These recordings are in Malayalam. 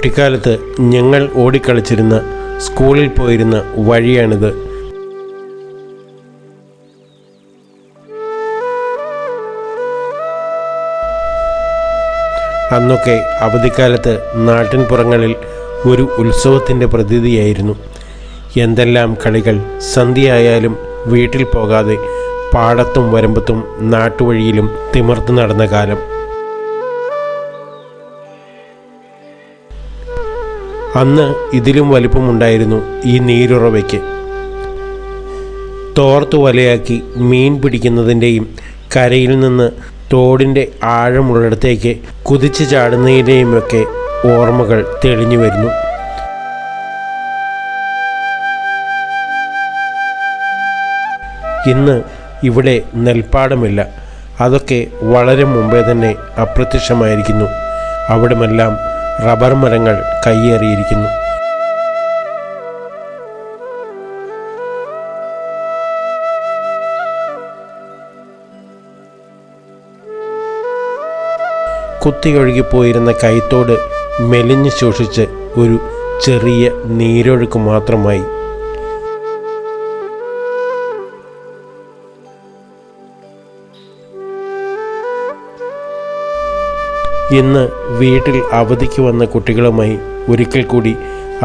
കുട്ടിക്കാലത്ത് ഞങ്ങൾ ഓടിക്കളിച്ചിരുന്ന സ്കൂളിൽ പോയിരുന്ന വഴിയാണിത്. അന്നൊക്കെ അവധിക്കാലത്ത് നാട്ടിൻപുറങ്ങളിൽ ഒരു ഉത്സവത്തിൻ്റെ പ്രതീതിയായിരുന്നു. എന്തെല്ലാം കളികൾ! സന്ധ്യയായാലും വീട്ടിൽ പോകാതെ പാടത്തും വരമ്പത്തും നാട്ടുവഴിയിലും തിമിർത്ത് നടന്ന കാലം. അന്ന് ഇതിലും വലിപ്പമുണ്ടായിരുന്നു ഈ നീരുറവയ്ക്ക്. തോർത്തു വലയാക്കി മീൻ പിടിക്കുന്നതിൻ്റെയും കരയിൽ നിന്ന് തോടിൻ്റെ ആഴമുള്ളിടത്തേക്ക് കുതിച്ചു ചാടുന്നതിൻ്റെയുമൊക്കെ ഓർമ്മകൾ തെളിഞ്ഞു വരുന്നു. ഇന്ന് ഇവിടെ നെൽപ്പാടമില്ല. അതൊക്കെ വളരെ മുമ്പേ തന്നെ അപ്രത്യക്ഷമായിരിക്കുന്നു. അവിടമെല്ലാം റബ്ബർ മരങ്ങൾ കയ്യേറിയിരിക്കുന്നു. കുത്തിയൊഴുകിപ്പോയിരുന്ന കൈത്തോട് മെലിഞ്ഞു ശോഷിച്ച് ഒരു ചെറിയ നീരൊഴുക്ക് മാത്രമായി. ഇന്ന് വീട്ടിൽ അവധിക്ക് വന്ന കുട്ടികളുമായി ഒരിക്കൽ കൂടി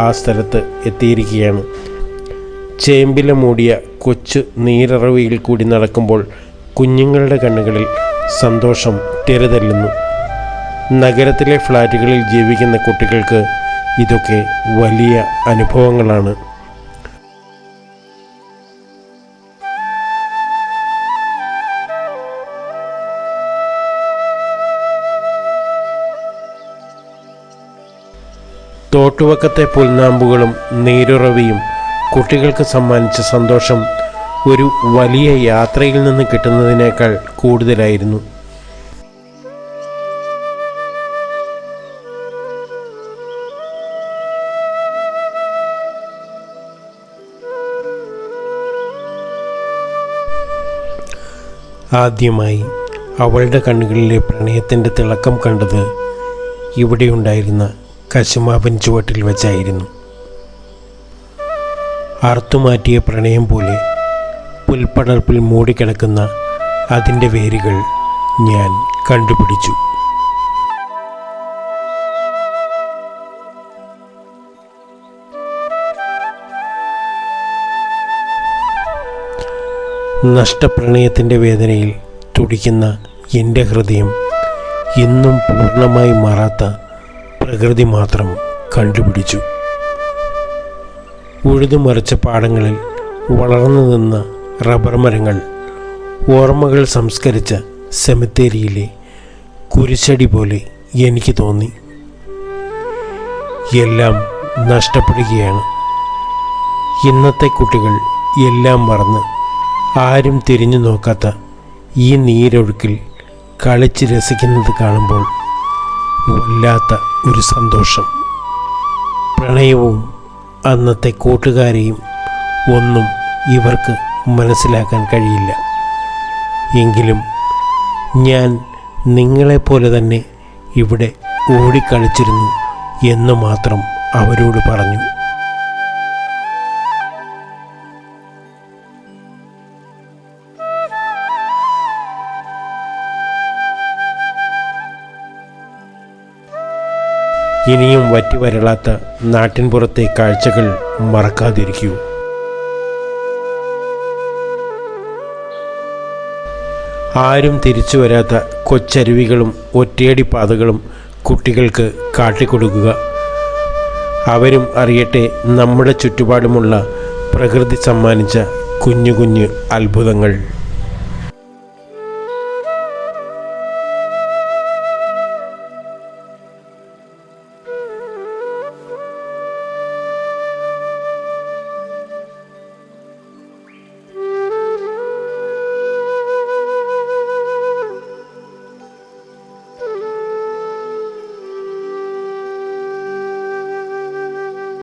ആ സ്ഥലത്ത് എത്തിയിരിക്കുകയാണ്. ചേമ്പില മൂടിയ കൊച്ചു നീരറവിയിൽ കൂടി നടക്കുമ്പോൾ കുഞ്ഞുങ്ങളുടെ കണ്ണുകളിൽ സന്തോഷം തിരതല്ലുന്നു. നഗരത്തിലെ ഫ്ലാറ്റുകളിൽ ജീവിക്കുന്ന കുട്ടികൾക്ക് ഇതൊക്കെ വലിയ അനുഭവങ്ങളാണ്. തോട്ടുവക്കത്തെ പുൽനാമ്പുകളും നീരുറവിയും കുട്ടികൾക്ക് സമ്മാനിച്ച സന്തോഷം ഒരു വലിയ യാത്രയിൽ നിന്ന് കിട്ടുന്നതിനേക്കാൾ കൂടുതലായിരുന്നു. ആദ്യമായി അവളുടെ കണ്ണുകളിലെ പ്രണയത്തിൻ്റെ തിളക്കം കണ്ടത് ഇവിടെയുണ്ടായിരുന്ന കശുമാവൻ ചുവട്ടിൽ വെച്ചായിരുന്നു. അറുത്തുമാറ്റിയ പ്രണയം പോലെ പുൽപ്പടർപ്പിൽ മൂടിക്കിടക്കുന്ന അതിൻ്റെ വേരുകൾ ഞാൻ കണ്ടുപിടിച്ചു. നഷ്ടപ്രണയത്തിൻ്റെ വേദനയിൽ തുടിക്കുന്ന എൻ്റെ ഹൃദയം ഇന്നും പൂർണ്ണമായി മാറാത്ത പ്രകൃതി മാത്രം കണ്ടുപിടിച്ചു. ഉഴുതുമറിച്ച പാടങ്ങളിൽ വളർന്നു നിന്ന റബ്ബർ മരങ്ങൾ ഓർമ്മകൾ സംസ്കരിച്ച സെമിത്തേരിയിലെ കുരിശടി പോലെ എനിക്ക് തോന്നി. എല്ലാം നഷ്ടപ്പെടുകയാണ്. ഇന്നത്തെ കുട്ടികൾ എല്ലാം മറന്ന് ആരും തിരിഞ്ഞു നോക്കാത്ത ഈ നീരൊഴുക്കിൽ കളിച്ച് രസിക്കുന്നത് കാണുമ്പോൾ വല്ലാത്ത ഒരു സന്തോഷം. പ്രണയവും അന്നത്തെ കൂട്ടുകാരെയും ഒന്നും ഇവർക്ക് മനസ്സിലാക്കാൻ കഴിയില്ല. എങ്കിലും ഞാൻ നിങ്ങളെപ്പോലെ തന്നെ ഇവിടെ ഓടിക്കളിച്ചിരുന്നു എന്ന് മാത്രം അവരോട് പറഞ്ഞു. ഇനിയും വറ്റിവരളാത്ത നാട്ടിൻപുറത്തെ കാഴ്ചകൾ മറക്കാതിരിക്കൂ. ആരും തിരിച്ചു വരാത്ത കൊച്ചരുവികളും ഒറ്റയടി പാതകളും കുട്ടികൾക്ക് കാട്ടിക്കൊടുക്കുക. അവരും അറിയട്ടെ നമ്മുടെ ചുറ്റുപാടുമുള്ള പ്രകൃതി സമ്മാനിച്ച കുഞ്ഞു കുഞ്ഞു അത്ഭുതങ്ങൾ.